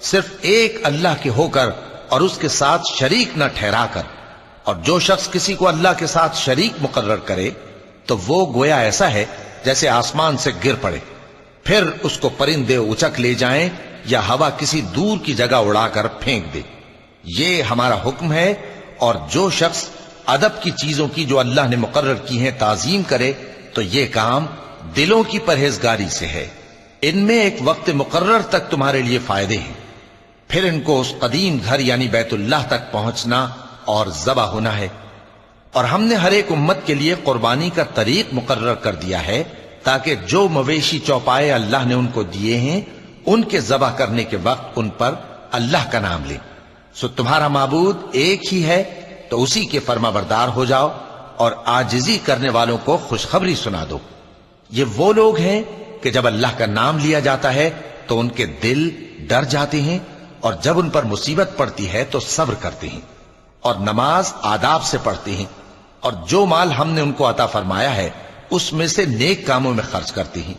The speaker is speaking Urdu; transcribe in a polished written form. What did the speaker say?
صرف ایک اللہ کے ہو کر اور اس کے ساتھ شریک نہ ٹھہرا کر، اور جو شخص کسی کو اللہ کے ساتھ شریک مقرر کرے تو وہ گویا ایسا ہے جیسے آسمان سے گر پڑے، پھر اس کو پرندے اچک لے جائیں یا ہوا کسی دور کی جگہ اڑا کر پھینک دے۔ یہ ہمارا حکم ہے، اور جو شخص ادب کی چیزوں کی جو اللہ نے مقرر کی ہیں تعظیم کرے تو یہ کام دلوں کی پرہیزگاری سے ہے۔ ان میں ایک وقت مقرر تک تمہارے لیے فائدے ہیں، پھر ان کو اس قدیم گھر یعنی بیت اللہ تک پہنچنا اور ذبح ہونا ہے۔ اور ہم نے ہر ایک امت کے لیے قربانی کا طریق مقرر کر دیا ہے تاکہ جو مویشی چوپائے اللہ نے ان کو دیے ہیں ان کے ذبح کرنے کے وقت ان پر اللہ کا نام لیں۔ سو تمہارا معبود ایک ہی ہے، تو اسی کے فرما بردار ہو جاؤ اور عاجزی کرنے والوں کو خوشخبری سنا دو۔ یہ وہ لوگ ہیں کہ جب اللہ کا نام لیا جاتا ہے تو ان کے دل ڈر جاتے ہیں، اور جب ان پر مصیبت پڑتی ہے تو صبر کرتے ہیں، اور نماز آداب سے پڑھتے ہیں، اور جو مال ہم نے ان کو عطا فرمایا ہے اس میں سے نیک کاموں میں خرچ کرتے ہیں۔